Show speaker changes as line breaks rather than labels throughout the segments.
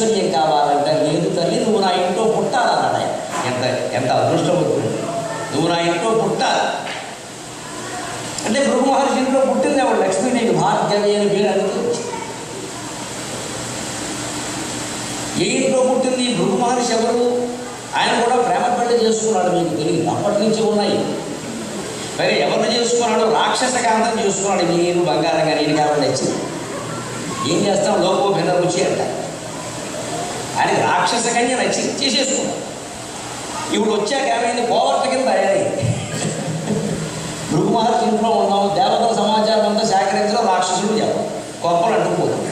ఐశ్వర్యం కావాలంటే లేదు తల్లి నువ్వు నా ఇంట్లో పుట్టాలన్నాడు ఆయన. ఎంత ఎంత అదృష్టవంతుడు, నువ్వు నా ఇంట్లో పుట్టాలి అంటే భృగు మహర్షి ఇంట్లో పుట్టింది ఎవరు? లక్ష్మీదేవి. భార్గవి అని పేరు అందుకు. ఏ ఇంట్లో పుట్టింది భృగు మహర్షి ఎవరు? ఆయన కూడా ప్రేమ పెళ్లి చేసుకున్నాడు, మీకు తెలియదు, అప్పటి నుంచి ఉన్నాయి. మరి ఎవరిని చేసుకున్నాడు? రాక్షస కాంతం చేసుకున్నాడు. నేను బంగారంగా నేను కావాలి నచ్చింది. ఏం చేస్తాం, లోపో భిన్న రుచి అంట. ఆయన రాక్షస కన్య నచ్చి చేసేసుకున్నాడు. ఇప్పుడు వచ్చాక ఏమైంది? కోవర్త కింద తయారైంది. భృగు మహర్షి ఇంట్లో ఉన్నాము, దేవతల సమాచారం అంతా సేకరించడం, రాక్షసులు చెప్పడం, గొప్పలు అంటుకుపోతుంది.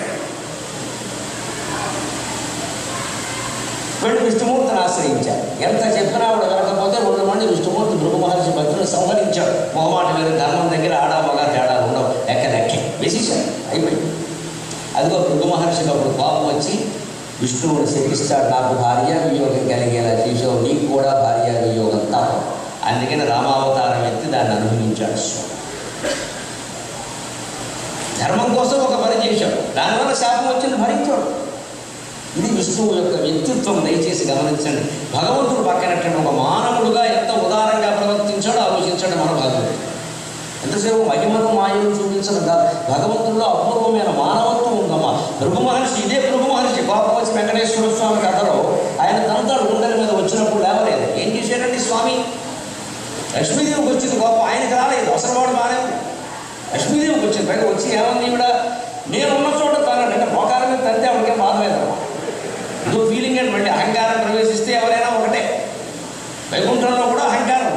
వీళ్ళు విష్ణుమూర్తిని ఆశ్రయించారు. ఎంత చెప్పినా ఆవిడ వినకపోతే 2 మంది విష్ణుమూర్తి భృగు మహర్షి భక్తులు సంహరించాడు. మొహమాట మీద ధర్మం దగ్గర ఆడా మగ తేడా ఉండవు, లెక్క వేసేసాడు, అయిపోయింది. అదిగో భృగు మహర్షికి అప్పుడు కోపం వచ్చి విష్ణువుని శపిస్తాడు. నాకు భార్య వియోగం కలిగేలా చేసావు, నీకు కూడా భార్య వియోగం తప్ప. అందుకని రామావతారం ఎత్తి దాన్ని అనుభవించాడు. ధర్మం కోసం ఒక పని చేశాడు, దానివల్ల శాపం వచ్చింది, భరించాడు. ఇది విష్ణువు యొక్క వ్యక్తిత్వం. దయచేసి గమనించండి. భగవంతుడు పక్కనట్టండి ఒక మానవుడుగా ఎంత ఉదారంగా ప్రవర్తించాడో ఆలోచించండి. మన భగవంతుడు ఎంతసేపు మహిమను మాయను చూపించడం కాదు, భగవంతుల్లో అపూర్వమైన మానవత్వం ఉందమ్మా. భృగు మహర్షి, ఇదే భృగు మహర్షి కోపం వచ్చి వెంకటేశ్వర స్వామి కథలో ఆయన తనతాడు గుండెల మీద వచ్చినప్పుడు లేవలేదు. ఏం చేశాడండి స్వామి? లక్ష్మీదేవికి వచ్చింది కోపం, ఆయనకి రాలేదు. అసలు వాడు బాగానే లక్ష్మీదేవికి వచ్చింది. పైగా వచ్చి ఏమన్నా ఈవిడ నేను ఉన్న చోట తనండి అంటే మోకాల మీద తంతే ఆవిడకే బాధ లేదు. ఇదో ఫీలింగ్ అండి. మళ్ళీ అహంకారం ప్రవేశిస్తే ఎవరైనా ఒకటే. వైకుంఠంలో కూడా అహంకారం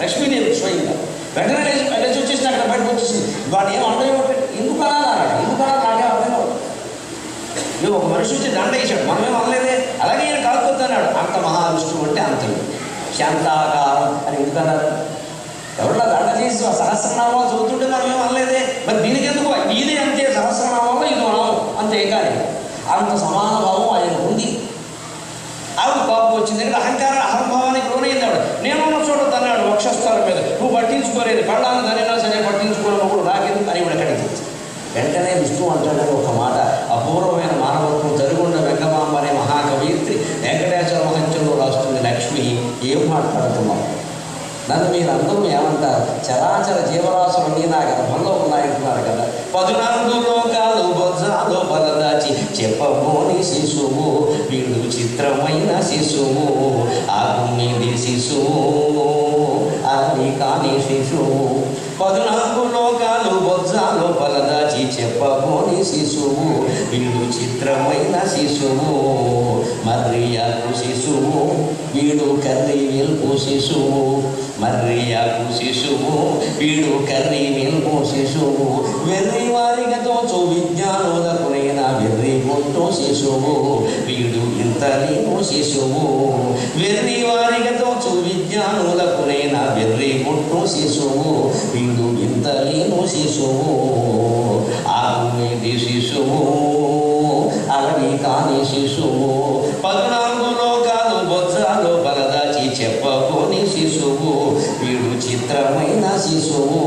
లక్ష్మీదేవి స్వయంగా వెంటనే లేచి వచ్చేసి అక్కడ బయటకు వచ్చేసింది. వాడు ఏం అండ ఎందుకు అనాలి, ఎందుకు అనాలి నాకే అర్థం కాదు. నువ్వు ఒక మనిషి వచ్చి దండ వేసాడు, మనమేం అనలేదే. అలాగే ఈయన కాకపోతున్నాడు. అంత మహావిష్ణువు అంటే అంతే శాంతాకారం అని ఎందుకు అన్నారు? ఎవరిలో దండ చేసి సహస్రనామాలు చదువుతుంటే మనమేం అనలేదే. మరి దీనికి ఎందుకు? ఇది అంతే సహస్రనామంలో ఇది మనం అంతే. కానీ అంత సమాన భావం ఆయన ఉంది. ఆవిడ కోపం వచ్చింది. ఎందుకంటే అహంభావానికి లోనైంది ఆవిడ. నేను ఉన్న చోట తన్నాడు వక్షస్థలం మీద, నువ్వు పట్టించుకోలేదు, కళ్ళాన్ని తనైనా సరే పట్టించుకోలేనప్పుడు నాకెందుకు అని ఇవిడ కడిగింది. వెంటనే విష్ణువు అంటాడు ఒక మాట, అపూర్వమైన మానవత్వం తరుగుండ వెంకమాంబ అనే మహాకవయిత్రి వెంకటేశ్వర మహత్యంలో రాస్తుంది. లక్ష్మి ఏం మాట్లాడుతున్నావు? నన్ను మీరందరూ ఏమంటారు? చరాచర జీవరాశులన్నీ నా గర్భంలో ఉన్నాయంటున్నారు కదా. 14 లోకాలు బొజ్జాలో బలదాచి చెప్పబోని శిశువు, వీడు చిత్రమైన శిశువు, ఆగుమీది శిశువు, అది కాని శిశువు. 14 లోకాలు బొజ్జాలో బలదాచి చెప్పబోని శిశువు, వీడు చిత్రమైన శిశువు, మర్రియాకు శిశువు, వీడు కర్రీ వెల్పు శిశువు, మర్రియాకు శిశువు, వీడు కర్రీ వెల్పు శిశువు, వెర్రి వారిగతో విజ్ఞానులకునైనా వెర్రి గుంటూ శిశువు, వీడు ఇంతలేను శిశువు, వెర్రి వారిగతో విజ్ఞానులకునైనా వెర్రి గుంటూ శిశువు, వీడు ఇంతలేను శిశువు, ఆగుమీది శిశువు, అలవి కాని శిశువు. 14 లోకాలు బొజ్జాలో బలదాచి చెప్పబోని శిశువు, వీడు చిత్రమైన శిశువు,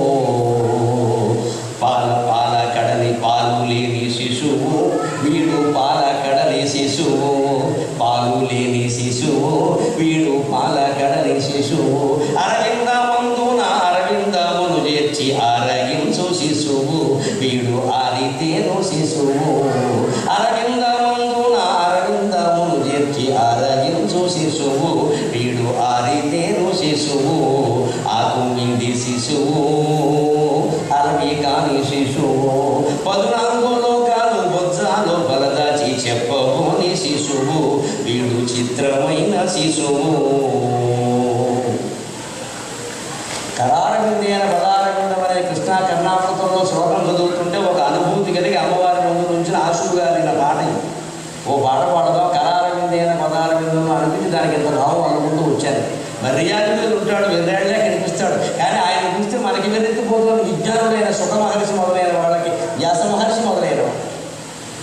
పాల కడలి పాలు లేని శిశువు, వీడు పాల కడలి శిశువు, పాలు లేని శిశువు, వీడు పాల కడలి శిశువు, అరవిందమందున అరవిందమును చేర్చి ఆరగించు శిశువు, వీడు ఆరితేను శిశువు, అరవిందమందున అరవిందమును చేర్చి ఆరగించు శిశువు, వీడు ఆరితేను శిశువు, ఆకుమీది శిశువు, అలవి కాని శిశువు. 14 లోకాలు బొజ్జాలో బలదాచి చెప్పబోని శిశువు, వీడు చిత్రమైన శిశువు. కరారవిందేన పదారవిందం అనే కృష్ణా కర్ణామృతంలో శ్లోకం చదువుతుంటే ఒక అనుభూతి కలిగి అమ్మవారి ముందు నుంచి ఆశువు గారిన పాట. ఓ పాట పాడదాం. కరారవిందేన పదారవిందం అనిపించి దానికి ఎంత భావం అనుకుంటూ వచ్చారు. మర్యాద మీద ఉంటాడు, వెర్రాళ్ళే కనిపిస్తాడు. కానీ ఆయన చూస్తే మనకి వెర్రెత్తిపోతుంది. విజ్ఞానులైన సుఖ మహర్షి మొదలైన వాళ్ళకి, వ్యాస మహర్షి మొదలైన వాళ్ళు.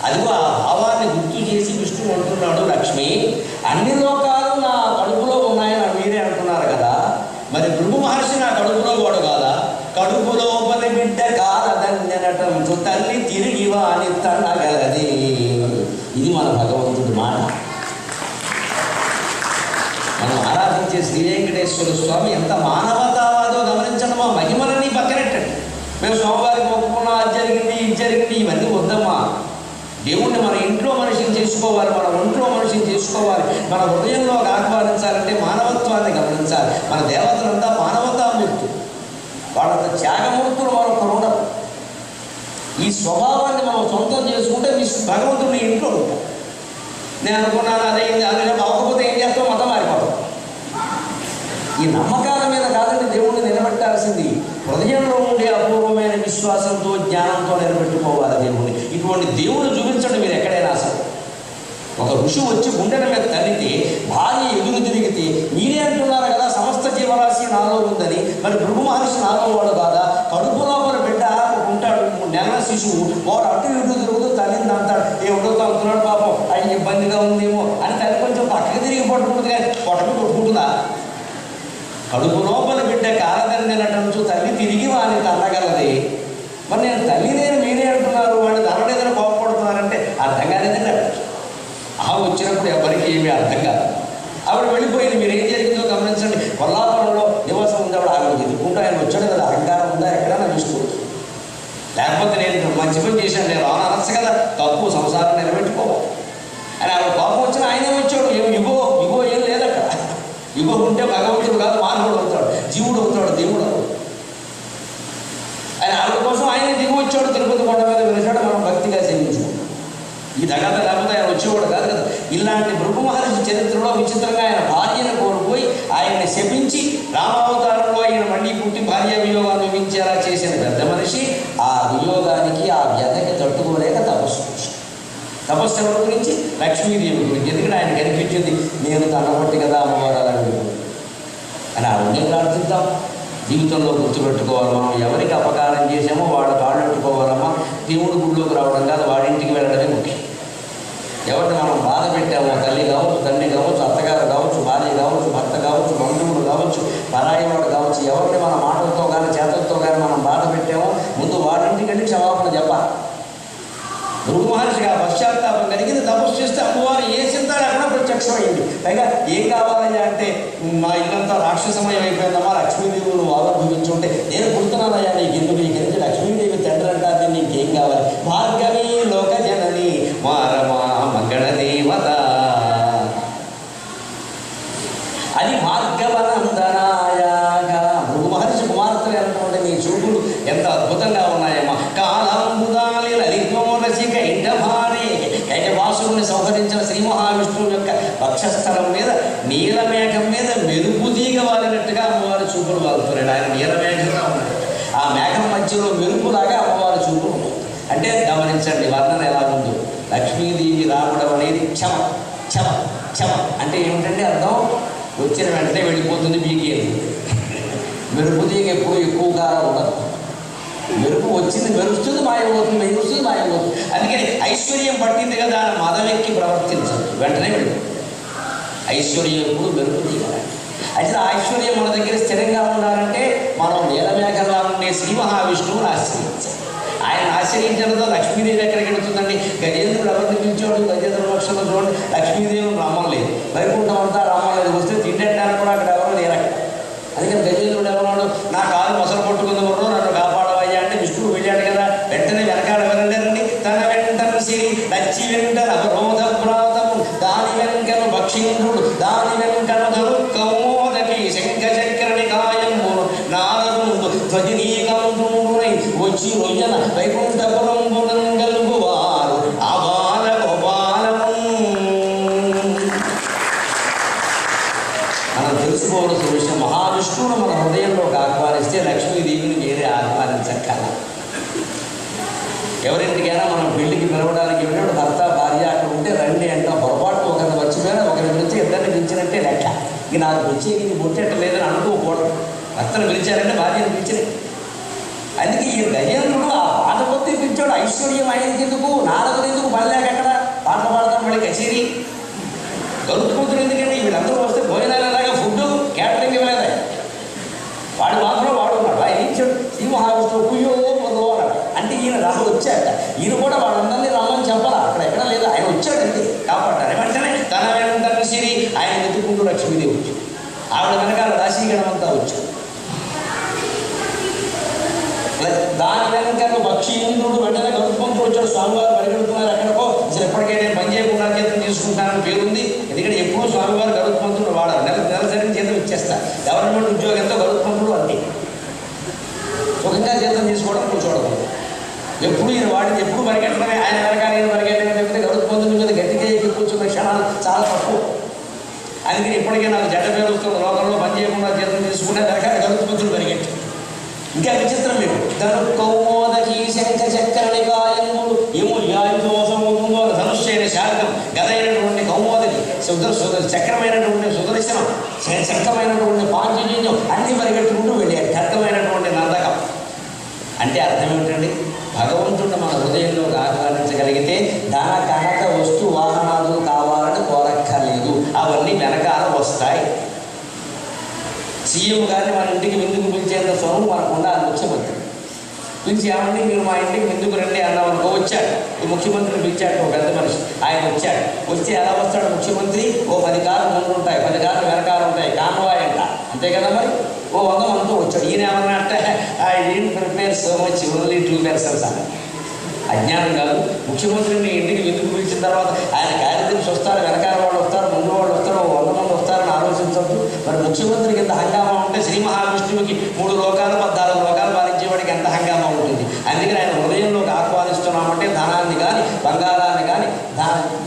అదిగో ఆ భావాన్ని గుర్తు చేసి విష్ణువు అంటున్నాడు, లక్ష్మి అన్ని లోకాలు నా కడుపులో ఉన్నాయని మీరే అంటున్నారు కదా, మరి భృగు మహర్షి నా కడుపులో వాడు కాదా? కడుపులో పని బిడ్డ కాలదన్యనటంచు తల్లి తిరిగి వాని తనగలది. ఇది మన భగవంతుడి మాట. మనం ఆరాధించే శ్రీ వెంకటేశ్వర స్వామి ఎంత మానవతావాదో గమనించండి. మా మహిమలన్నీ పక్కనెట్టండి. మేము స్వామివారికి ఒప్పుకున్నా అది జరిగింది ఇది జరిగింది ఇవన్నీ వద్దమ్మా. దేవుణ్ణి మన ఇంట్లో మనిషిని చేసుకోవాలి, మన ఒంట్లో మనిషిని చేసుకోవాలి, మన హృదయంలోకి ఆహ్వానించాలంటే మానవత్వాన్ని గమనించాలి. మన దేవతలంతా మానవతామూర్తులు, వాళ్ళంత త్యాగమూర్తులు మరొకరు ఉండరు. ఈ స్వభావాన్ని మనం సొంతం చేసుకుంటే మీ భగవంతుడిని ఇంట్లో ఉంటాం. నేను అనుకున్నాను అదైంది అదే అవ్వకపోతే ఏం చేస్తాం, మతం మారిపోతాం. ఈ నమ్మకాల మీద కాదండి దేవుణ్ణి నిలబెట్టాల్సింది, హృదయంలో ఉండే అపూర్వమైన విశ్వాసంతో జ్ఞానంతో నిలబెట్టుకోవాలి దేవుణ్ణి. ఇటువంటి దేవుడు చూపించండి మీరు ఎక్కడైనా. అసలు ఒక ఋషి వచ్చి గుండెల మీద తల్లితే భార్య ఎదురు తిరిగితే మీరే అంటున్నారు కదా సమస్త జీవరాశి నాలో ఉందని, మరి భృగు మహర్షి నాలో వాడు కాదా? కడుపు లోపల బిడ్డ ఉంటాడు, నెల శిశువు, వాడు అటు ఇటు తిరుగుతూ తల్లిని అంటాడు, ఏమిటో తగ్గుతున్నాడు పాపం, ఆయన ఇబ్బందిగా ఉందేమో అని తల్లి కొంచెం పక్కకి తిరిగి పట్టుకుంటుంది, కానీ పొట్టకు కొట్టుకుంటుందా? కడుపు లోపల బిడ్డ కాలదండినటంచు తల్లి తిరిగి వాడిని తన్నగలది. మరి నేను తల్లి నేను మీరే అంటున్నారు, వాడిని తనలేదని కోపపడుతున్నారంటే అర్థం కాలేదండి. వచ్చినప్పుడు ఎవరికి ఏమీ అర్థం కాదు. ఆవిడ వెళ్ళిపోయింది. మీరు ఏం జరిగిందో గమనించండి. కొల్లాపురంలో నివాసం ఉంది ఆవిడ. ఆవిడ ఎదుర్కొంటూ ఆయన వచ్చాడు కదా, అహంకారం ఉందా ఎక్కడైనా చూసుకోవచ్చు. లేకపోతే నేను మంచి పని చేశాను, నేను రాను అనొచ్చు కదా, తప్పు సంసారం నిలబెట్టుకోవాలి అని ఆవిడ కోపం వచ్చిన ఆయనే వచ్చాడు. ఇగో ఏం లేదక్కడ. ఇగో ఉంటే భగవంతుడు కాదు మానవుడు అవుతాడు, జీవుడు అవుతాడు, దేవుడు అవుతాడు. ఆయన ఆవిడ కోసం ఆయనే దిగి వచ్చాడు, తిరుపతి కొండ మీద వెలిచాడు, మనం భక్తిగా సేవించుకుంటాం. ఈ తగత లేకపోతే ఆయన వచ్చేవాడు కాదు కదా. ఇలాంటి భృగు మహర్షి చరిత్రలో విచిత్రంగా ఆయన భార్యను కోల్పోయి ఆయన్ని శపించి రామావతారంలో ఆయన మళ్ళీ పుట్టి భార్య వియోగాన్ని విమించేలా చేసిన పెద్ద మనిషి ఆ వియోగానికి ఆ వ్యధకి తట్టుకోలేక తపస్సు ఎవరి గురించి? లక్ష్మీదేవి గురించి. ఎందుకంటే ఆయన కనిపించింది, నేను తనబట్టి కదా అమ్మవారు అలా వెళ్ళిపోయింది అని ఆవిడనే ప్రార్థిద్దాం. జీవితంలో గుర్తుపెట్టుకోవాలి, మనం ఎవరికి అపకారం చేసామో వాడు కాళ్ళెట్టుకోవాలమ్మా. దేవుడి గుడిలోకి రావడం కాదు, వాడింటికి వెళ్ళడమే ముఖ్యం. ఎవరిని మనం బాధ పెట్టామో, తల్లి కావచ్చు, తండ్రి కావచ్చు, అత్తగారు కావచ్చు, భార్య కావచ్చు, భర్త కావచ్చు, బంధువులు కావచ్చు, పరాయివాడు కావచ్చు, ఎవరిని మన మాటలతో కానీ చేతలతో కానీ మనం బాధ పెట్టామో ముందు వాడింటికి వెళ్ళి క్షమాపణ చెప్పాలి. భృగు మహర్షిగా పశ్చాత్తాపం కలిగింది, తపస్సు చేస్తే అమ్మవారు ఏ చింత లేకుండా ప్రత్యక్షమైంది. పైగా ఏం కావాలయ్యా అంటే, మా ఇల్లంతా రాక్షసమయం అయిపోయిందమ్మా, లక్ష్మీదేవి నువ్వు ఆవిర్భవించుంటే నేను పుడుతున్నానయ్యా నీకు ఎందుకు, నీకు ఎందుకు లక్ష్మీదేవి తండ్రి అంటారు, నీకేం కావాలి? భార్గవి లోక జనని మారమా మంగళ దేవత అది భార్గవనందనాయాగా. భృగు మహర్షి కుమార్తెలు అన్నటువంటి నీ చూపులు ఎంత అద్భుతంగా ఉన్నాయమ్మా. కాలంబుదాలి లలితోరసి కైటభారే కైటవాసుని సంహరించిన శ్రీ మహావిష్ణువు యొక్క వక్షస్థలం మీద నీలమేఘం మీద మెరుపు తీగ వాలినట్టుగా అమ్మవారి చూపులు వాలుతున్నాడు. ఆయన నీలమేఘంగా ఉన్నాడు, ఆ మేఘం మధ్యలో మెరుపులాగా అమ్మవారి చూపులు ఉంటుంది. అంటే గమనించండి వర్ణన ఎలా ఉందో. లక్ష్మీదేవి రావడం అనేది క్షమ క్షమ క్షమ అంటే ఏమిటంటే అర్థం, వచ్చిన వెంటనే వెళ్ళిపోతుంది బీకేది. మెరుపు తీగ ఎప్పుడు ఎక్కువ కాలం ఉండదు. మెరుపు వచ్చింది మెరుస్తుంది, మాయమవుతుంది, మెరుస్తుంది, మాయమవుతుంది. అందుకని ఐశ్వర్యం పట్టింది కదా అని మదవెక్కి ప్రవర్తించదు, వెంటనే వెళ్ళిపోతుంది. ఐశ్వర్యం ఎప్పుడు మెరుపు తీయాలి. అయితే ఐశ్వర్యం మన దగ్గర స్థిరంగా ఉండాలంటే మనం నీలమేఘంగా ఉండే శ్రీ మహావిష్ణువుని ఆశ్రయించాలి. ఆయన ఆశ్రయించడంతో లక్ష్మీదేవి ఎక్కడికి వెళుతుందండి? గజేంద్రుడు ఎవరిని పిలిచాడు? గజేంద్ర పక్షంలో చూడండి, లక్ష్మీదేవి రామం లేదు, వైకుంఠం అంతా రామం లేదు. వస్తే తిండటానికి కూడా అక్కడ ఎవరు లేరు. అందుకని గజేంద్రుడు ఎవరు, నా కాలు మొసలు పట్టుకుంది ఎవరు, నన్ను కాపాడవయ్యా అంటే విష్ణువు వెళ్ళాడు కదా. వెంటనే వెనకాల ఎవరంటారండి? తన వెంటను సిరి నచ్చి వెంటను అవరోధ ప్రాతము దాని వెంకను భక్షింద్రుడు దాని వెంకను ధను కౌమోదకి శంఖ చక్రని కాయమును నారదుడు ధ్వజనీకందునై వచ్చి రొయ్యన వైకుంఠపురంబునం గలుగువారు అబాల గోపాలము. మనం తెలుసుకోవాల్సిన విషయం, మహావిష్ణువును మన హృదయంలోకి ఆహ్వానిస్తే లక్ష్మీదేవిని వేరే ఆహ్వానించక్కల. ఎవరింటికైనా మనం పెళ్లికి పిలవడానికి వెళ్ళినప్పుడు భర్త భార్య అక్కడ ఉంటే రండి అంటాం. పొరపాటు ఒకరిని మర్చిపోయినా ఒకరిని పిలిచి ఇద్దరిని పిలిచినట్టే లెక్క. ఇక నాకు పిలిచేది బొట్టెట్టలేదని అనుకోకూడదు. భర్తను పిలిచారంటే భార్యను పిలిచినే. అందుకే ఈ గజేంద్రుడు ఆ పాట కొద్ది పిలిచాడు. ఐశ్వర్యం ఆయనకి ఎందుకు, నారదుడు ఎందుకు, పడలేక అక్కడ పాట పాడతాం మళ్ళీ కచేరీ. గరుత్మంతుడు ఎందుకంటే వీళ్ళందరూ వస్తే భోజనాలలాగా ఫుడ్ క్యాటరింగ్ ఇవ్వలేదా, వాడు మాత్రం వాడు ఉన్నాడు. ఆయన ఇచ్చాడు శ్రీ మహావిష్ణువు కుయ్యో పొందో అన్నాడు. అంటే ఈయన రాహు వచ్చాక ఈయన కూడా వాళ్ళందరినీ రమ్మని చెప్పాలా, అక్కడ ఎక్కడ లేదు, ఆయన వచ్చాడు అంతే. ఆవిడ వెనకాల రాశీగణమంతా వచ్చాడు. దాని వెనక పక్షి ఇంద్రుడు వెంటనే గరుత్మంతుడు వచ్చాడు. స్వామివారు పరిగెడుతున్నారు ఎక్కడికో. అసలు ఎప్పటికే నేను పని చేయకుండా జీతం తీసుకుంటానని పేరుంది. ఎందుకంటే ఎప్పుడూ స్వామివారు గరుత్మంతుడు వాడారు. నెలసరి జీతం ఇచ్చేస్తారు. గవర్నమెంట్ ఉద్యోగంతో గరుత్మంతుడు అంతే. సుఖంగా జీతం తీసుకోవడం కూర్చోవడం. ఎప్పుడు ఈయన వాడిని ఎప్పుడు పరిగెట్టడమే, ఆయన వెనకాల ఈయన పరిగెట్టడం చెప్తే గరుత్మంతుడి మీద గట్టిగా ఎక్కి కూర్చున్న క్షణాలు చాలా తక్కువ. అందుకని ఇప్పటికే నాకు జడ్డ పేరు వస్తుంది. లోకంలో పని చేయకుండా జీతం తీసుకుంటే వెనకాల గరుత్మంతుడు పరిగెట్టు. ఇంకా విచిత్రం మీకు ధను కౌమోదకి శంఖ చక్రనికాయంబులు ఏమో యాయుధోసం అవుతుందో ధనుష్యైన శార్గం గదైనటువంటి కౌమోదకి చక్రమైనటువంటి సుదర్శనం శంఖమైనటువంటి పాంచజన్యం అన్ని పరిగెట్టుకుంటూ వెళ్ళాడు. ఖడ్గమైనటువంటి నందకం. అంటే అర్థం ఏమిటండి? భగవంతుడు మన హృదయంలో ఆహ్వానించగలిగితే ధన కనక వస్తు వాహనాలు కావాలని కోరక్కర్లేదు. అవన్నీ వెనకాల వస్తాయి. సీఎం గారిని మన ఇంటికి విందుకు పిలిచేంత స్వరం మనకు ఉండాలి. ముఖ్యమంత్రి పిలిచి ఏమండి మీరు మా ఇంటికి విందుకు రండి అన్నవనుకో. వచ్చాడు. ఈ ముఖ్యమంత్రిని పిలిచాడు ఒక పెద్ద మనిషి. ఆయన వచ్చాడు. వస్తే ఎలా వస్తాడు ముఖ్యమంత్రి? ఓ 10 కార్లు ముందు ఉంటాయి, 10 కార్లు వెనకాల ఉంటాయి. కాన్వాయ్ అంట. అంతే కదా మరి. ఓ 100 మందితో వచ్చాడు. ఈయన ఏమన్నట్టే I didn't prepare so much, only 2 persons అని. అజ్ఞానం కాదు. ముఖ్యమంత్రిని ఇంటికి విందుకు పిలిచిన తర్వాత ఆయన కార్యదర్శి వస్తారు, వెనకాల వాళ్ళు వస్తారు, ముందు వాళ్ళు వస్తారు, 100 మంది వస్తారని ఆలోచించద్దు. మరి ముఖ్యమంత్రికి ఎంత హంగామా ఉంటే శ్రీ మహావిష్ణువుకి 3 లోకాలు 14 లోకాలు పాలించేవాడికి ఎంత హంగామా ఉంటుంది. అందుకని ఆయన హృదయంలోకి ఆహ్వానిస్తున్నామంటే ధనాన్ని కానీ బంగారాన్ని కానీ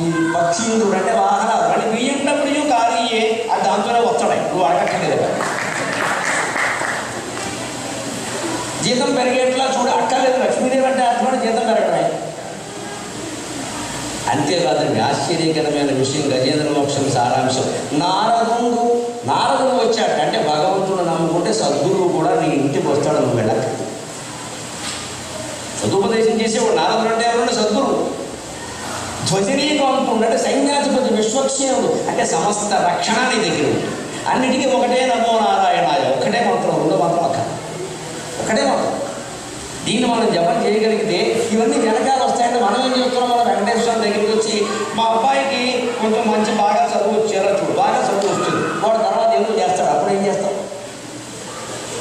ఈ పక్షీంద్రుడు అంటే వాహనాలు మళ్ళీ బియ్యంటప్పుడు ఖాళీయే అది దాంతోనే వస్తాయి. నువ్వు అడగక్కర్లేదు. జీతం పెరిగేట్లా చూడ అక్కర్లేదు. లక్ష్మీదేవి అంటే అర్థం జీతం పెరగడమే. అంతేకాదండి ఆశ్చర్యకరమైన విషయం గజేంద్ర మోక్షం సారాంశం. నారదుడు వచ్చాడు. అంటే భగవంతుడు నమ్ముకుంటే సద్గురువు కూడా నీ ఇంటికి వస్తాడు. నువ్వు వెళ్ళక సదుపదేశం చేసేవాడు. నారదుడు అంటే ఎవరు? సద్గురువు. ధ్వజనీకాంతుడు అంటే సైన్యాధిపతి విశ్వక్షేముడు అంటే సమస్త రక్షణ నీ దగ్గర ఉంటుంది. అన్నిటికీ ఒకటే నమో నారాయణాయ. ఒకటే మంత్రం, రెండో మంత్రం అక్కడ ఒకటే మంత్రం. దీన్ని మనం జపం చేయగలిగితే ఇవన్నీ వెనకాల వస్తాయంటే మనం ఏం చేస్తున్నాం? మనం వెంకటేశ్వర దగ్గరికి వచ్చి మా అబ్బాయికి కొంచెం మంచి బాగా చదువు వచ్చేలా చూడు. బాగా చదువు వస్తుంది. వాడు తర్వాత ఏదో చేస్తాడు. అప్పుడు ఏం చేస్తాం?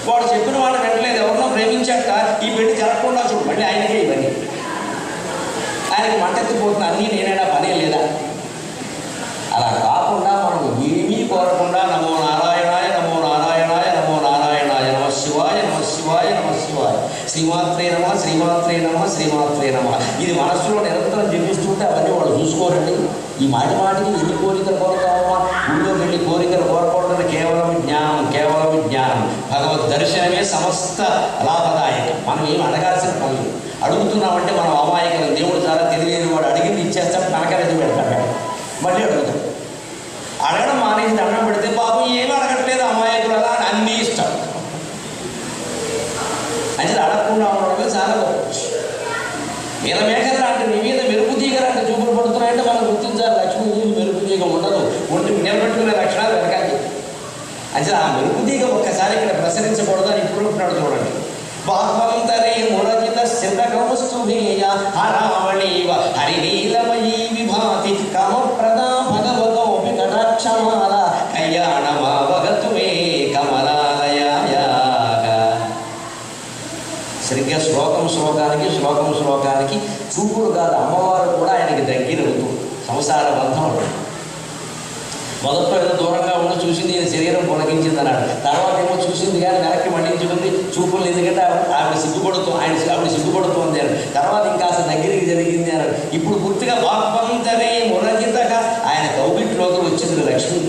వాడు చెప్పిన వాళ్ళు వెంటలేదు. ఎవరినో ప్రేమించాక ఈ పెళ్లి జరగకుండా చూడు. మళ్ళీ ఆయనకే ఇవన్నీ. ఆయనకి మంటెత్తిపోతున్నా అన్నీ నేనైనా పనే లేదా? అలా కాకుండా మనం ఏమీ కోరకుండా నమో నారాయణాయ నమో నారాయణాయ నమో నారాయణాయ నమ శివాయ నమ శివాయ నమ శివాయ శ్రీమాత్రే నమ శ్రీమాత్రే నమ శ్రీమాత్రే నమ ఇది మనస్సులో నిరంతరం జపిస్తుంటే అవన్నీ వాళ్ళు చూసుకోరండి. ఈ మాటికి ఎన్ని కోరికలు కోరుతామా? గుళ్ళోకి వెళ్ళి కోరికలు కోరకూడదని కేవలం జ్ఞానం. భగవద్ దర్శనమే సమస్త లాభదాయకం. మనం ఏం అడగాల్సిన పని అడుగుతున్నామంటే మనం అమాయకం. దేవుడు చాలా తెలియని వాడు అడిగింది ఇచ్చేస్తాడు. కనకరెడ్డి పెడతాడు. మళ్ళీ అడుగుతాడు. అడగడం మానేసి దండం పెడితే పాపం ఏమీ అడగట్లేదు అమాయకులు అలా అన్నీ ఇష్టం. అంటే అడగకుండా ఉండడమే చాలా గొప్ప. మేఘం లాంటి నీ మీద మెరుపు తీగ లాంటి చూపులు పడుతున్నాయంటే మనం గుర్తించాలి. లక్ష్మీదేవి మెరుపు తీగ ఉండదు. ఒంటి నిలబెట్టుకునే లక్షణాలు వెనకాలి. అంటే ఆ మెరుపు తీగ ఒక్కసారి ఇక్కడ ప్రసరించకూడదని ఇప్పుడు ఉంటున్నాడు చూడండి. బాహ్వంతరే మురజిత స్థితకౌస్తుభేయ హరావళీవ హరినీలమయీ విభాతి కామప్రదా భగవతోపి కటాక్షమాల కళ్యాణమావగతు మే కమలాలయాయ. సరిగ్గా శ్లోకానికి చూపుడు కాదు. అమ్మవారు కూడా ఆయనకి దగ్గరవుతుంది. సంసార బంధం ఉంటుంది. మొదట్లో ఏదో దూరంగా ఉండి చూసింది, ఈయన శరీరం పొలగించింది అన్నాడు. తర్వాత ఏమో చూసింది కానీ వెనక్కి మండించుకుంది చూపులు. ఎందుకంటే ఆవిడ సిగ్గుపడుతోంది అని. తర్వాత ఇంకా అసలు దగ్గరికి జరిగింది అన్నాడు. ఇప్పుడు పూర్తిగా వాక్వంతరే మురజితగా ఆయన కౌగిట్లోకి వచ్చింది లక్ష్మి.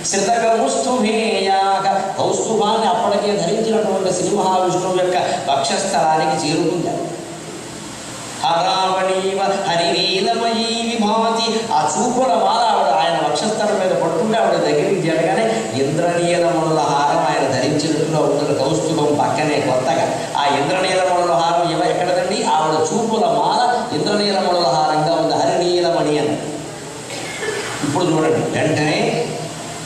శ్రితకౌస్తుభేయాక కౌస్తుభాన్ని అప్పటికే ధరించినటువంటి శ్రీ మహావిష్ణువు యొక్క వక్షస్థలానికి చేరుకుంది. హరావణీవ హరినీలమయీ విభాతి. ఆ చూపుల మాల ఆవిడ ఆయన వక్షస్థలం మీద పట్టుకుంటే ఆవిడ దగ్గరికి జరగానే ఇంద్రనీలముల హారం ఆయన ధరించినట్టుగా ఉంటుంది. కౌస్తుభం పక్కనే కొత్తగా ఆ ఇంద్రనీలముల హారం ఎక్కడదండి? ఆవిడ చూపుల మాల ఇంద్రనీలముల హారంగా ఉంది. హరినీలమణి అని. ఇప్పుడు చూడండి, వెంటనే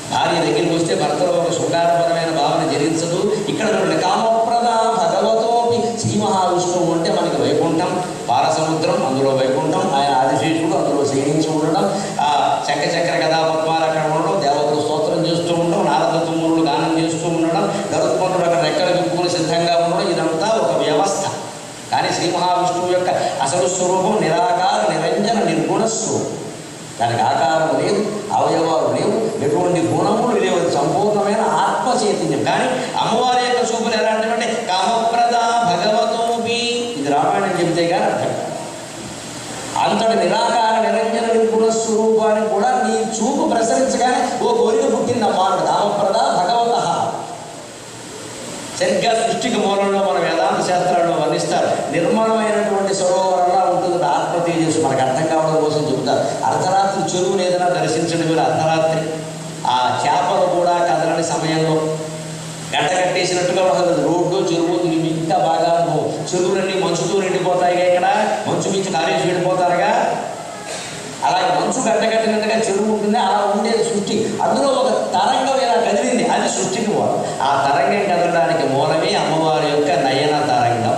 భార్య దగ్గరికి వస్తే భర్తలో ఒక శృంగారపరమైన భావన జరించదు. ఇక్కడ చూడండి, కామప్రద భగవతోపి శ్రీ మహావిష్ణువు అంటే మనకి వైకుంఠం, పారసముద్రం, అందులో వైకుంఠం, ఆయన ఆదిశేషుడు, అందులో శయనించి ఉండడం, ఆ చక్ర గదా పద్మాలు అక్కడ ఉండడం, దేవతలు స్తోత్రం చేస్తూ ఉండడం, నారద తుమ్ములు స్వరూపం నిరాకార నిరంజన నిర్గుణ స్వరూపం. దానికి ఆకారం లేదు, అవయవాలు లేవు, ఎటువంటి గుణములు లేవు, సంపూర్ణమైన ఆత్మ చైతన్యం. కానీ అమ్మవారి యొక్క చూపులు ఎలాంటివంటే కామప్రద భగవతోపి, ఇది రామాయణం చెబితే కానీ అర్థం కాదు. అంతటి నిరాకార నిరంజన నిర్గుణ స్వరూపాన్ని కూడా నీ చూపు ప్రసరించగానే ఓ కోరిక పుట్టిందమ్మా అంట. కామప్రద భగవత. సరిగ్గా సృష్టికి మూలంలో మన వేదాంత శాస్త్రాల్లో వర్ణిస్తారు. నిర్మలమైనటువంటి సరోవరంలా ఉంటుంది ఆత్మ తేజస్సు. మనకు అర్థం కావడం కోసం చెబుతారు. అర్ధరాత్రి చెరువును ఏదైనా దర్శించడం మీరు అర్ధరాత్రి ఆ చేపలు కూడా కదలని సమయంలో గంట కట్టేసినట్టుగా ఉంటుంది రోడ్డు చెరువు. ఇంకా బాగా చెరువులన్నీ మంచుతో నిండిపోతాయిగా, ఇక్కడ మంచు మించి కాలేజీ వెళ్ళిపోతారుగా, అలాగే మంచు గంట కట్టినట్టుగా చెరువు ఉంటుంది. అలా ఉండేది సృష్టి. అందులో ఒక తరంగం ఇలా కదిలింది, అది సృష్టికి మూలం. ఆ తరంగం కదలడానికి మూలమే అమ్మవారి యొక్క నయన తరంగం.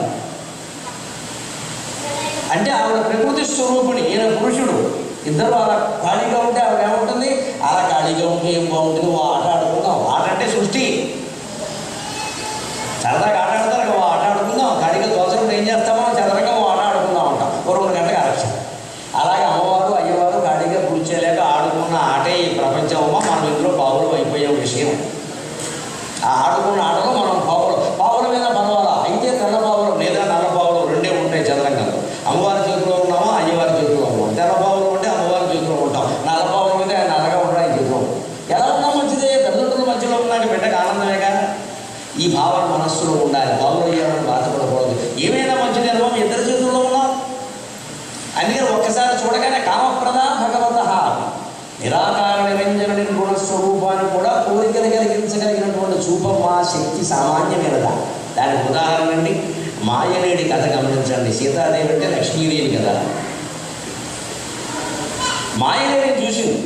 అంటే ఆవిడ ప్రకృతి స్వరూపుని, ఈయన పురుషుడు. ఇద్దరు అలా ఖాళీగా ఉంటే ఆవిడ ఏముంటుంది, అలా ఖాళీగా ఉంటే ఏం బాగుంటుంది, ఓ ఆట ఆడుకుందాం. ఆట అంటే సృష్టి. సరదాగా ఆట ఆడతారు, ఓ ఆట ఆడుకుందాం. ఖాళీగా దోచడం ఏం చేస్తామో చదరగా ఓ ఆట ఆడుకుందాం అంటాం, ఓ 2 గంటలకు ఆలస్యం. అలాగే అమ్మవారు అయ్యవారు ఖాళీగా కూర్చోలేక ఆడుకున్న ఆటే ఈ ప్రపంచమమ్మ. మనం ఇందులో పావులు అయిపోయే విషయం. ఆ ఆడుకున్న ఆటలో మనం పావుల మీద పర్వాలా. అయితే తెల్ల పావులు లేదా నల్ల పావులు రెండే ఉంటాయి చదరంగంలో. అమ్మవారి చేతిలో ఉన్నామా, అయ్యవారి చేతిలో ఉన్నాం. తెల్ల పావులు ఉంటే అమ్మవారి చేతిలో ఉంటాం, నల్ల పావుల మీద నల్లగా ఉండడానికి చేతిలో ఉంటాం. ఎలా ఉన్నా మంచిదే, తల్లిదండ్రుల మధ్యలో ఉన్నాక బిడ్డకు ఆనందమేగా. ఈ భావన మనస్సులో ఉండాలి. పావులు అయ్యాలని బాధపడకూడదు. ఏమైనా మంచిదేమో ఇద్దరి చేతుల్లో ఉన్నాం. అందుకని ఒక్కసారి చూడగానే కామప్రద భగవత, నిరాకార నిరంజన నిర్గుణ స్వరూపాన్ని కూడా కోరికలు కలిగించగలిగినటువంటి చూపమ్మ శక్తి సామాన్యమైనదా. దానికి ఉదాహరణ అండి మాయనేడి కథ గమనించండి. సీతాదేవి అంటే లక్ష్మీదేవి కదా. మాయనేడిని చూసింది.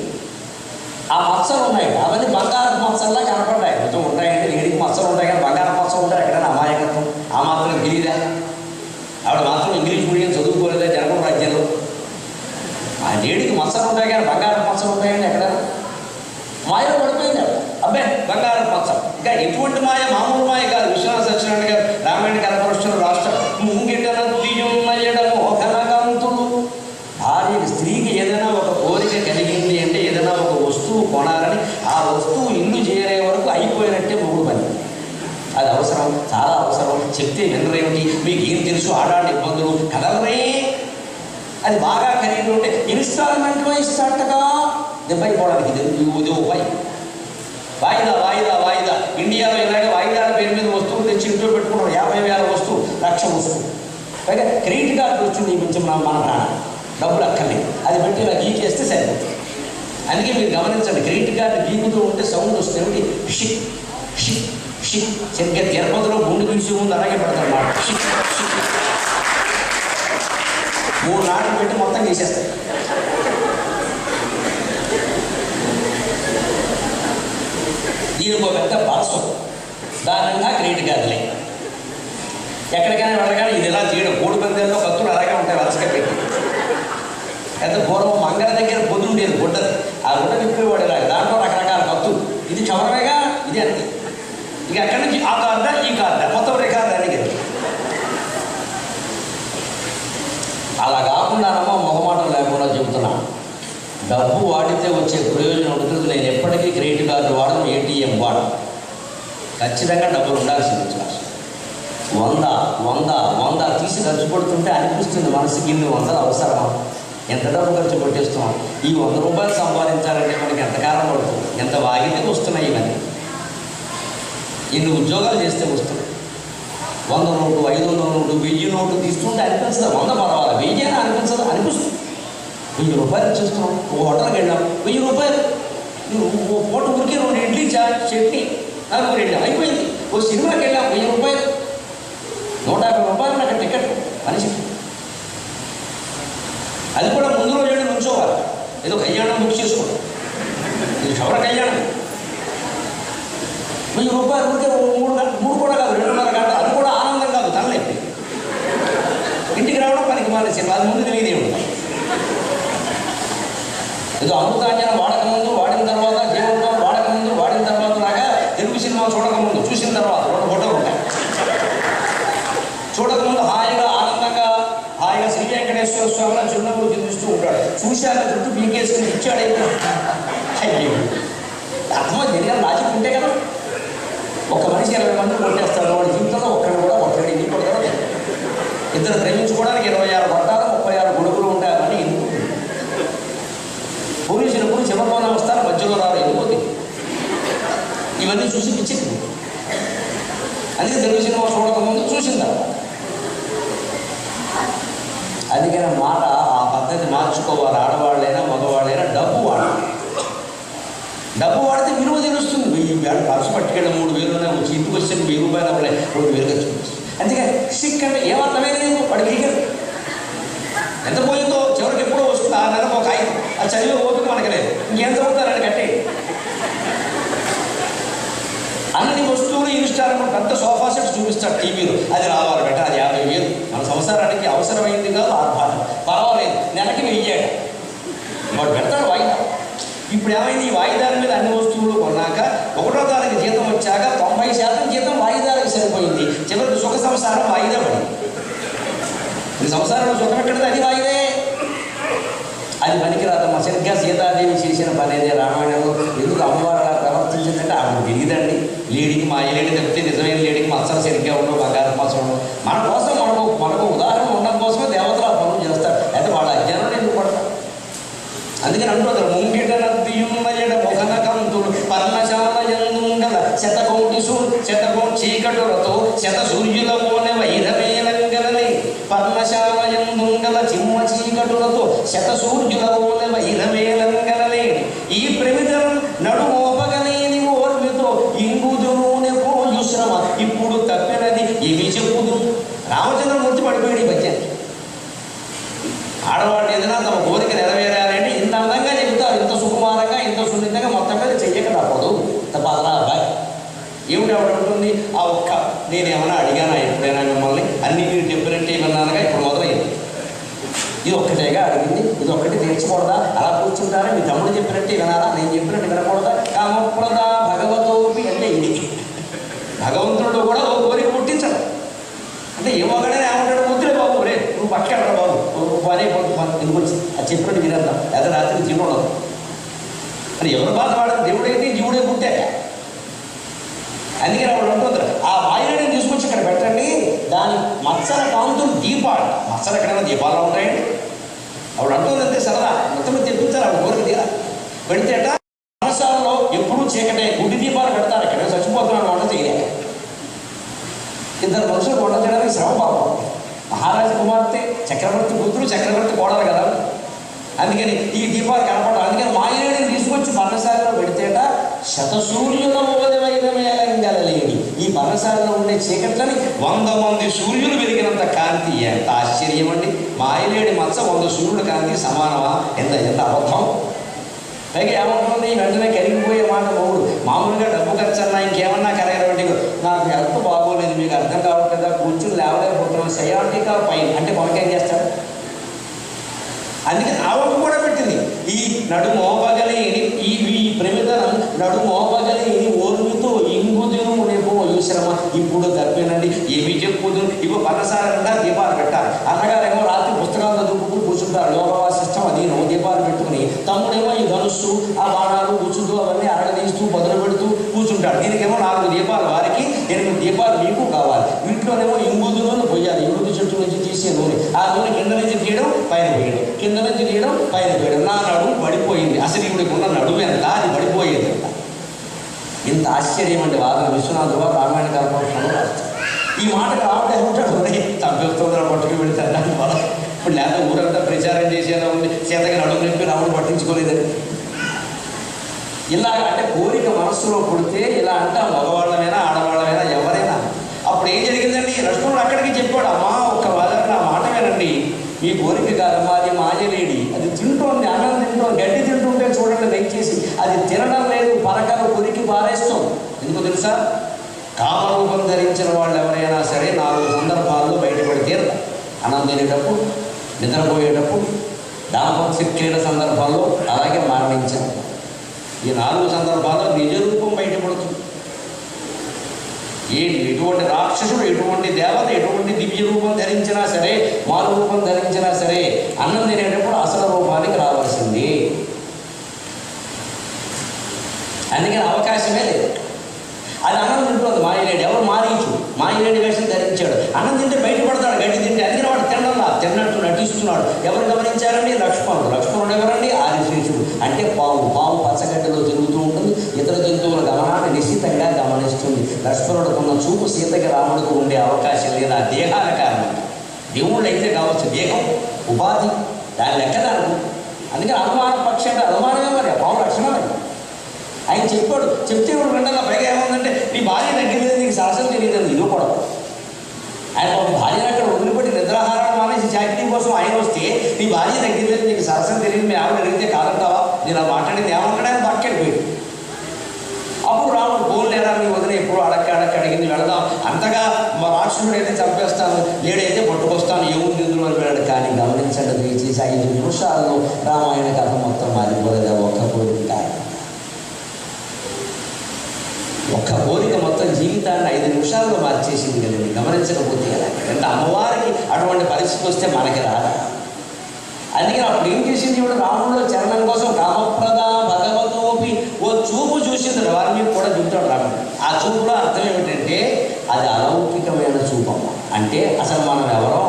ఆ మచ్చలు ఉన్నాయి, అవన్నీ బంగారపు మచ్చల్లా కనపడ్డాయి. మొత్తం ఉంటాయండి, లేడికి మచ్చలు ఉంటాయి కానీ బంగారపు మచ్చలు ఉంటాయి ఎక్కడైనా. అమాయకత్వం ఆ మాత్రం తెలియదా? ఆవిడ మాత్రం ఇంగ్లీష్ మీడియం చదువుకోలేదా జనగం రాజ్యంలో? ఆ లేడికి మచ్చలు ఉంటాయి కానీ బంగారపు మచ్చలు ఉంటాయండి ఎక్కడ? మాయలో పడిపోయింది అబ్బాయి బంగారపు మచ్చ. ఇంకా ఎటువంటి మాయ, మామూలు మాయ కాదు. విశ్వనాథ సత్యనారాయణ గారు రామాయణ కనపరుస్తున్న రాష్ట్రం ముంగిటన దియ్యమయ్యడము ఘనకాంతుడు. భార్య స్త్రీకి ఏదైనా ఒక కోరిక కలిగింది అంటే ఏదైనా ఒక వస్తువు కొనాలని, ఆ వస్తువు ఇల్లు చేరే వరకు అయిపోయినట్టే మూడు పని. అది అవసరం, చాలా అవసరం. చెప్తే వినరేమిటి, మీకు ఏం తెలుసు, ఆడాడి ఇబ్బందులు కదలరే. అది బాగా ఖరీదు ఉంటే ఇన్స్టాల్మెంట్లో ఇస్తాటగా దెబ్బైపోవడానికి ఇది ఉపాయం. వాయిదా వాయిదా వాయిదా. ఇండియాలో ఇలాగే వాయిదాల పేరు మీద వస్తువులు తెచ్చి ఇంట్లో పెట్టుకున్నాడు. 50,000 వస్తువు, 1,00,000 వస్తువు. పైగా క్రెడిట్ కార్డు వచ్చింది కొంచెం మన ప్రాణం, డబ్బులు అక్కర్లేదు. అది పెట్టి ఇలా గీకేస్తే సరిపోతుంది. అందుకే మీరు గమనించండి, క్రెడిట్ కార్డు గీకుతూ ఉంటే సౌండ్ వస్తుంది. షిక్ షిక్ షిక్. సరిగ్గా తిరుపతిలో గుండు పిలిచి ముందు అలాగే పెడతారు మాట. షిక్ షిక్. 3 నాట్లు పెట్టి మొత్తం చేసేస్తాయి. దీనికి ఒక పెద్ద పాసం దానంగా క్రెడిట్ కార్డులే. ఎక్కడికైనా వెళ్ళగానే ఇది ఎలా తీయడం. 3 పందేల్లో కత్తులు అలాగే ఉంటాయి వరుసగా పెట్టి. అయితే పూర్వం మంగళ దగ్గర పొద్దుండేది గుడ్డది. ఆ గుడ్డ విప్పేవాడు ఇలాగ, దాంట్లో రకరకాల కత్తులు. ఇది చవరమేగా, ఇది అంతే. ఇక అక్కడి నుంచి ఆ కార్డా ఈ కార్డా మొత్తం రికార్డు అడిగి. అలా కాకుండానమ్మా మొహమాటం లేకుండా చెబుతున్నా, డబ్బు వాడితే వచ్చే ప్రయోజనం ఉంటుంది. నేను ఎప్పటికీ క్రెడిట్ కార్డు వాడను, ఏటీఎం వాడను. ఖచ్చితంగా డబ్బులు ఉండాల్సింది. 100 తీసి ఖర్చు పడుతుంటే అనిపిస్తుంది మనసుకి, ఇన్ని 100 అవసరమా, ఎంత డబ్బు ఖర్చు పెట్టేస్తున్నాం. ఈ 100 రూపాయలు సంపాదించాలంటే మనకి ఎంతకాలం పడుతుంది, ఎంత వాగితే వస్తున్నాయి ఇవన్నీ. ఎన్ని ఉద్యోగాలు చేస్తే వస్తుంది. 100 నోటు, 500 నోటు, 1000 నోటు తీస్తుంటే అనిపిస్తుంది 100 పర్వాలేదు, 1000 అయినా అనిపించదు, అనిపిస్తుంది. 1000 రూపాయలు ఇచ్చేస్తున్నాం. ఒక హోటల్కి వెళ్ళాం, 1000 రూపాయలు. ఓ పూట ఊరికి 2 ఇడ్లీ చట్నీ, 4 వెళ్ళాం, అయిపోయింది. ఓ సినిమాకి వెళ్ళాం, 1000 రూపాయలు. 150 రూపాయలు నాకు టికెట్ మనిషికి. అది కూడా ముందు రోజు నుంచోవాలి. ఏదో కళ్యాణం బుక్ చేసుకోండి, ఇది క్షవర కళ్యాణం. 1000 రూపాయలు ఉంటే 3 కూడా కాదు, 2.5 గంటలు. అది కూడా ఆనందం కాదు, తనలేపి ఇంటికి రావడం పనికి మానేసి. అది ముందు తెలియదే ఉంటుంది. ఏదో అమృతాంజనం వాడకముందు, వాడిన తర్వాత, జీవనం వాడకముందు, వాడిన తర్వాత లాగా తెలుగు సినిమా చూడకముందు, చూసిన తర్వాత 2 ఫోటోలు ఉంటాయి. చూడకముందు హాయిగా ఆనందంగా శ్రీ వెంకటేశ్వర చూశాక చుట్టూ పీకేసుకుని ఇచ్చాడైతే అయ్యో అర్థమో జరిగాలి లాజిక్ ఉంటే కదా. ఒక మనిషి 20 మందిని కొట్టేస్తాడు, వాడి జీవితంలో ఒక్కడిని కూడా కొట్టాడు. ఇంటికి కొడతాడు. ఇద్దరు ప్రేమించుకోవడానికి 26 కొట్టాలు 36 గొడుగులు ఉంటాయని ఎందుకు? పోలీసులు ఎప్పుడు చివరిలోనే వస్తారు, మధ్యలో రారు. ఎందుకు? ఇవన్నీ చూసి పిచ్చెక్కింది. అందుకే తెలుగు సినిమా చూడకముందు చూసిందా. అందుకని మాట ఆ పద్ధతి మార్చుకోవాలి. ఆడవాళ్ళైనా మగవాళ్ళైనా డబ్బు వాడాలి. డబ్బు వాడితే విలువ తెలుస్తుంది. 1000 ఖర్చు పట్టుకెళ్ళి 3000 వచ్చి ఇంటికి వచ్చి 1000 రూపాయలు అవ్వలే 2000 ఖర్చు. అందుకని సిక్ అంటే ఏమర్థమే లేదు. వాడు వీగరు ఎంత పోయిందో చివరికి ఎప్పుడో వస్తుంది. 6 నెలలకు ఒక 5 అది చదివే ఓపిక మనకి లేదు. ఇంకేం చదువుతారని కట్టే అన్ని వస్తువులు ఇన్స్టాల్లో పెద్ద సోఫా సెట్స్ చూపిస్తాడు టీవీలో. అది రావాలి బెట, అది 50,000 మన సంసారానికి అవసరమైంది కాదు. ఆర్భాటం పర్వాలేదు, నెలకి 1000 వాడు పెడతాడు వాయిదా. ఇప్పుడు ఏమైంది? ఈ వాయిదాల మీద అన్ని వస్తువులు కొన్నాక 1వ తారీఖు జీతం వచ్చాక 90% జీతం వాయిదాలకు సరిపోయింది. చివరికి సుఖ సంసారం వాయిదా పడింది. ఈ సంసారంలో సుఖం ఎక్కడిది? అది వాయిదే. అది పనికిరాదమ్మా. సరిగ్గా సీతాదేవి చేసిన పని అదే రామాయణంలో. ఎందుకు అమ్మవారు అలా ప్రవర్తించిందంటే ఆవిడ తెలియదండి. లేడీకి మా లేడీ తప్పితే నిజమైన లేడీకి మచ్చలు సరిగ్గా ఉండవు, బంగారం కోసం ఉండవు. మన కోసం మనకు ఉదాహరణ ఉండడం కోసమే దేవతలు ఆ పనులు చేస్తారు. అయితే వాళ్ళ అజ్ఞానం ఎందుకు పడతారు? అందుకని అంటున్నారు, ముంగిట నద్దియున్నయడ మొగన కంతుడు పర్ణశాల ఎందుంగల శతకోటి చీకటులతో శత సూర్యుల మోనె వైరవేలంగలని. పర్ణశాల ఎందుంగల చిమ్మ చీకటులతో శత సూర్యుల మోనె వైరవేలంగలని. ఈ ప్రమిదను నడుమోపగలేని ఓర్మితో ఇంగుదునూనె పోయు శ్రమ ఇప్పుడు తప్పినది ఏమి చెప్పుదు. రామచంద్రమూర్తి పడిపోయాడు ఈ పద్యానికి. ఆడవాళ్ళు ఏదైనా తమ కోరిక నెరవేరాలంటే ఇంత అందంగా చెబుతారు, ఇంత సుకుమారంగా, ఇంత సున్నితంగా మొత్తం మీద చెయ్యక తప్పదు. తప్పదరా అబ్బాయి ఏమిటి ఆవిడ ఉంటుంది? ఆ ఒక్క నేనేమన్నా అడిగానా ఎప్పుడైనా మిమ్మల్ని? అన్ని మీరు చెప్పినట్టే విన్నానుగా ఇప్పుడు మొదలైంది. ఇది ఒక్కటేగా అడిగింది, ఇది ఒక్కటి తీర్చకూడదా? అలా కూర్చుంటారా? మీ తమ్ముడు చెప్పినట్టే వినాలా? నేను చెప్పినట్టు వినకూడదా? కామప్రద భగవతోపి అంటే ఇది. భగవంతుడు కూడా ఓ కోరిక పుట్టించడం అంటే ఏమోగానే ఏమంటాడు? వద్దులే బాబు, రే నువ్వు పట్టుకెళ్ళరా బాబు, పని ఎందుకు వచ్చి అది చెప్పినట్టు వినేద్దాం, లేదా రాత్రి జీవుడు అని ఎవరు బాధపడదు. దేవుడైతే జీవుడే పుట్టాక. అందుకని ఆవిడ ఉంటుంది, ఆ వాయుని తీసుకొచ్చి ఇక్కడ పెట్టండి, దాని మత్సర కాంతులు దీపాలు. మత్సర ఎక్కడైనా దీపాలు ఉంటాయండి? ఆవిడ అంటుంది అంతే సరదా. మొత్తం తెప్పించారు ఆవిడ కోరిక తీరా. పెడితేట మనసాలలో ఎప్పుడూ చీకటే, గుడి దీపాలు పెడతారు. ఇక్కడ చచ్చిపోతున్నాడు వంట చేయలేక. 2 మనుషులు వంట చేయడానికి శ్రమ పాపం. మహారాజు కుమార్తె, చక్రవర్తి కూతురు, చక్రవర్తి కోడలు కదా. అందుకని ఈ దీపాలు కనపడాలి. అందుకని మాయని తీసుకొచ్చి పర్ణశాలలో పెడితేట శతసూర్యుల వైరమేలంగలలేని. ఈ పర్ణశాలలో ఉండే చీకట్లని 100 మంది సూర్యులు వెలిగినంత కాంతి. ఎంత ఆశ్చర్యం అండి! మాయలేడి మచ్చ 100 సూర్యుల కాంతి సమానమా? ఎంత అబద్ధం! పైగా ఏమంటుంది? వెంటనే కరిగిపోయే మాట మూడు. మామూలుగా డబ్బు ఖర్చు అన్నా ఇంకేమన్నా కరగరండి. నాకు హెల్త్ బాగోలేదు, మీకు అర్థం కావట్లేదా? కూర్చుని లేవలేకపోతున్నాను. సయాటికా పైన అంటే కొనకేం చేస్తాడు? అందుకని ఆవకు కూడా పెట్టింది. ఈ నడుమోపగలేని ఈ ప్రమిదనం నడుమోపగలేని ఓర్మితో ఇంగుదును రేపు శ్రమ ఇప్పుడు తప్పినండి ఏమి చెప్పుదు. ఇగో పన్నసారంగా దీపాలు పెట్టాలి. అన్నగారేమో రాత్రి పుస్తకాలు చదువుకుని కూర్చుంటారు. యోగవాసిష్టం అది దీపాలు పెట్టుకుని, తమ్ముడేమో ఈ ధనుస్సు, ఆ బాణాలు కూర్చుంటూ అవన్నీ అరగదీస్తూ బదులు పెడుతూ కూర్చుంటాడు. దీనికేమో 4 దీపాలు వారికి, 8 దీపాలు మీకు కావాలి. వీటిలోనేమో ఇంగుదు నూనె పోయాలి. ఇంగుదు చెట్టు నుంచి తీసే నూనె. ఆ నూనె కింద నుంచి తీయడం, పైన వేయడం, కింద నుంచి తీయడం, పైన వేయడం. నా నడుము పడిపోయింది. అసలు ఇవిడికి ఉన్న నడుము ఎంత, అది పడిపోయేది ఎంత. ఇంత ఆశ్చర్యం అండి వాదన. విశ్వనాథుడు వారు రామాయణ కల్పవృక్షంలో రాస్తారు. ఈ మాటకు రావడం ఏమంటాడు? తప్పిస్తుందో పట్టుకు వెళితే మనం ఇప్పుడు లేకపోతే ఊరంతా ప్రచారం చేసేలా ఉంది. చేతకి నడుము నింపి రాముడు పట్టించుకోలేదని. ఇలా అంటే కోరిక మనస్సులో పుడితే ఇలా అంటాం. మగవాళ్ళమైనా ఆడవాళ్ళమైనా ఎవరైనా. అప్పుడు ఏం జరిగిందండి? లక్ష్మణుడు అక్కడికి చెప్పాడు, అమ్మా ఒక్క వాళ్ళకి నా మాట వినండి. మీ కోరిక కాదమ్మా, అది మాయలేడి. అది తింటోంది, అన్నం తింటోంది, గడ్డి తింటుంటే చూడండి దయచేసి. అది తినడం లేదు, పరకలు కొరికి పారేస్తాం. ఎందుకు తెలుసా? కామరూపం ధరించిన వాళ్ళు ఎవరైనా సరే 4 సందర్భాల్లో బయటపడి తీరతారు. అన్నం తినేటప్పుడు, నిద్రపోయేటప్పుడు, దాంపత్య క్రీడ సందర్భాల్లో, అలాగే మరణించారు. ఈ 4 సందర్భాల్లో నిజరూపం బయటపడుతుంది. ఎటువంటి రాక్షసుడు, ఎటువంటి దేవత, ఎటువంటి దివ్య రూపం ధరించినా సరే, మారు రూపం ధరించినా సరే, అన్నం తినేటప్పుడు అసలు రూపానికి రావాల్సింది. అందుకని అవకాశమే లేదు. అది అన్నం తింటుంది మాయలేడు. ఎవరు మారీచు మాయలేడి వేషం ధరించాడు. అన్నం తింటే బయటపడతాడు, గడ్డి తింటే. అందుకని వాడు తిన్నట్టు నటిస్తున్నాడు. ఎవరు గమనించారండి? లక్ష్మణుడు ఎవరండి? ఆదిశేషుడు. అంటే పావు పచ్చగడ్డలో తిరుగుతూ ఉంటుంది. ఇతర జంతువుల గమనాన్ని నిశ్చితంగా గమనిస్తుంది. లక్ష్మణుడుకున్న చూపు సీతకి రాముడికి ఉండే అవకాశం లేదు. ఆ దేహాల కారణం. దేవుళ్ళు అయితే కావచ్చు, దేహం ఉపాధి, దాని లెక్క దానికి. అందుకని అనుమాన పక్షి అంటే అనుమానమే. మరి పావు లక్షణమే. ఆయన చెప్పాడు. చెప్తే ఇప్పుడు వెంటనే పైగా ఏముందంటే, నీ భార్య తగ్గిలేదు, నీకు సరసలు తెలియదు. ఇది కూడా ఆయన ఒక భార్యను అక్కడ వదిలిపెట్టి నిద్రాహారాలు మానేసి చాకరీ కోసం ఆయన వస్తే, నీ భార్య తగ్గిలేదు, నీకు సరసలు తెలియదు, మీ ఆవిడ అడిగితే కాదంటావా? నేను ఆ మాట్లాడింది ఏమంటాడు? ఆయన పక్కెళ్ళిపోయాడు. అప్పుడు రాముడు గోల్ లేదా నీ వదిలే ఎప్పుడు అడక్క అడిగింది, వెళదాం. అంతగా మా రాక్షసుడు అయితే చంపేస్తాను, లేడైతే పట్టుకొస్తాను, ఏముంది ఇందులో అని వెళ్ళాడు. కానీ గమనించండి, దయచేసి 5 నిమిషాల్లో రామాయణ కథ మొత్తం మారిపోలేదు. ఒక్క కోరిక కారణం. ఒక్క కోరిక మొత్తం జీవితాన్ని 5 నిమిషాల్లో మార్చేసింది కదండి. గమనించకపోతే ఎలా? అంటే అమ్మవారికి అటువంటి పరిస్థితి వస్తే మనకి రాదా? అందుకని అప్పుడు ఏం చేసింది? ఇప్పుడు రాముడిలో చరణం కోసం కామప్రద భగవతోపి ఓ చూపు చూసింది. వారి మీద కూడా చూపుతాడు రాముడు. ఆ చూపులో అర్థం ఏమిటంటే, అది అలౌకికమైన చూపమ్మ. అంటే అసలు మనం ఎవరో,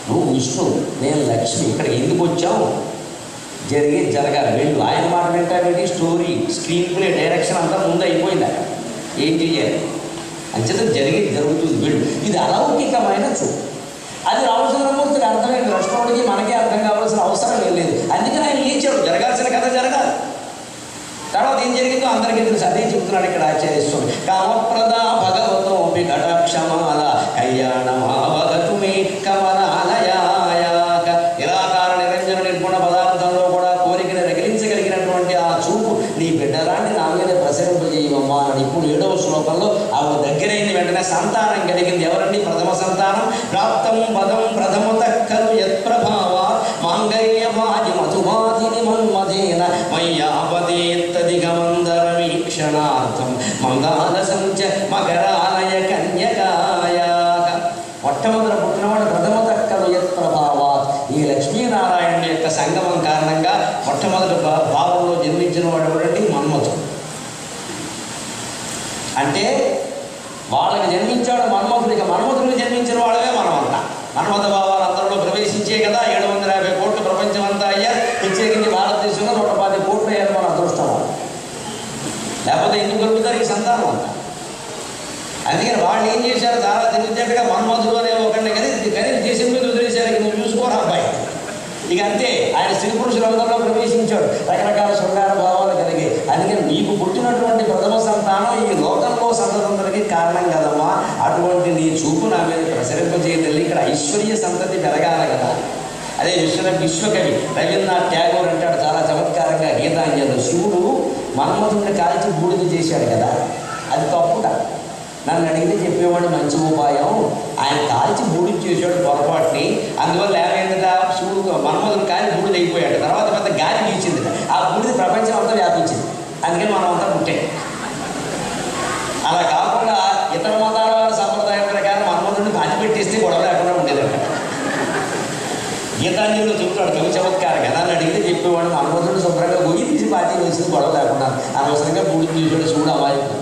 నువ్వు విష్ణు, నేను లక్ష్మి, ఇక్కడికి ఎందుకు వచ్చావు? జరగాలి, వెళ్ళు. ఆయన మాట వింటానికి స్టోరీ, స్క్రీన్ ప్లే, డైరెక్షన్ అంతా ముందు అయిపోయింది. అక్కడ ఏం చెయ్యాలి? అంచేత జరుగుతుంది, వెళ్ళు. ఇది అలౌకికమైన చూపు. అది రామచంద్రమూర్తికి అర్థమైంది. లక్ష్మణుడికి మనకే అర్థం కావాల్సిన అవసరం లేదు. అందుకని ఆయన లేచాడు. జరగాల్సిన కథ జరగాలి. తర్వాత ఏం జరిగిందో అందరికీ తెలుసు. అదే చెప్తున్నాడు ఇక్కడ ఆచార్య స్వామి. కామప్రద భగవతోపి కటాక్షమాల కళ్యాణమావగతు మే కమలాలయాక. నిరాకార నిరంజన నిర్గుణ పదార్థంలో కూడా కోరికను రగిలించగలిగినటువంటి ఆ చూపు నీ బిడ్డలాంటి నా మీద ప్రసరింపజేయమ్మా అని. ఇప్పుడు 7వ శ్లోకంలో ఆవిడ దగ్గరైంది. వెంటనే సంతానం కలిగింది. ఎవరండి? ప్రథమ సంతానం. ప్రాప్తం పదం ప్రథమత ఖలు యత్ప్రభావ మాంగళ్యవాది మధుమాతిని మన్మధేన మయ్యాపదేత్తదిగమందర వీక్షణార్థం మందాలసం చ మకరాలయ కన్యకాయ. మొట్టమొదట పుట్టినవాడు ప్రథమత ఖలు యత్ప్రభావాత్. ఈ లక్ష్మీనారాయణ యొక్క సంగమం కారణంగా మొట్టమొదటి భావంలో జన్మించిన వాడు ఎవరండి? మన్మథుడు. అంటే వాళ్ళకి జన్మించాడు మన్మథుడు. ఇక మన్మథుడికి జన్మించిన వాళ్ళవే మనమంతా. మన్మథ భావాలు అందరిలో ప్రవేశించే కదా 750 కోట్లు ప్రపంచం అంతా అయ్యా. ప్రత్యేకించి భారతదేశంలో 110 కోట్లు అయ్యారు మన అదృష్టం. లేకపోతే ఎందుకు కలుగుతారు ఈ సంతానం అంతా? అందుకని వాళ్ళు ఏం చేశారు? చాలా తెలివితేటగా మన్మథుడు అనే ఒకరిని కానీ దేశం మీద వదిలేశారు. ఇక నువ్వు చూసుకోరా అబ్బాయి. ఇక అంతే, ఆయన స్త్రీ పురుషులందరిలో ప్రవేశించాడు. రకరకాల శృంగార భావాలు కలిగి. అందుకని నీకు పుట్టినటువంటి ప్రథమ సంతానం ఈ లోకంలో సంతతందరికీ కారణం కదమ్మా. అటువంటి నీ చూపు నా మీద ప్రసరింపజేయతల్లి. ఇక్కడ ఐశ్వర్య సంతతి పెరగాలి కదా. అదే విశ్వకవి రవీంద్రనాథ్ ట్యాగోర్ అంటాడు చాలా చమత్కారంగా గీతాంజలిలో, శివుడు మన్మథుడిని కాల్చి బూడిద చేశాడు కదా, అది తప్పుట. నన్ను అడిగితే చెప్పేవాడు మంచి ఉపాయం. ఆయన కాల్చి బూడిద చేశాడు పొరపాటుని. అందువల్ల ఏమైందిట? శివుడు మన్మథుడు కాలి బూడిద అయిపోయాడు. తర్వాత పెద్ద గాలి వీచింది. ఆ బూడిద ప్రపంచం అంతా వ్యాపించింది. అందుకని మనం అంతా పుట్టే. అలా కాకుండా ఇతర మతాల వారి సంప్రదాయం ప్రకారం మన్మథుడిని పాతిపెట్టేస్తే గొడవ లేకుండా ఉండేదట. గీతాంజలిలో చెప్తాడు కవి చమత్కారంగా. నన్ను అడిగితే చెప్పేవాడు మన్మథుడు శుభ్రంగా గొయ్యి తీసి పాతి వేసింది గొడవ లేకుండా. అనవసరంగా బూడిద చేశాడు శివుడు అమాయకుడు.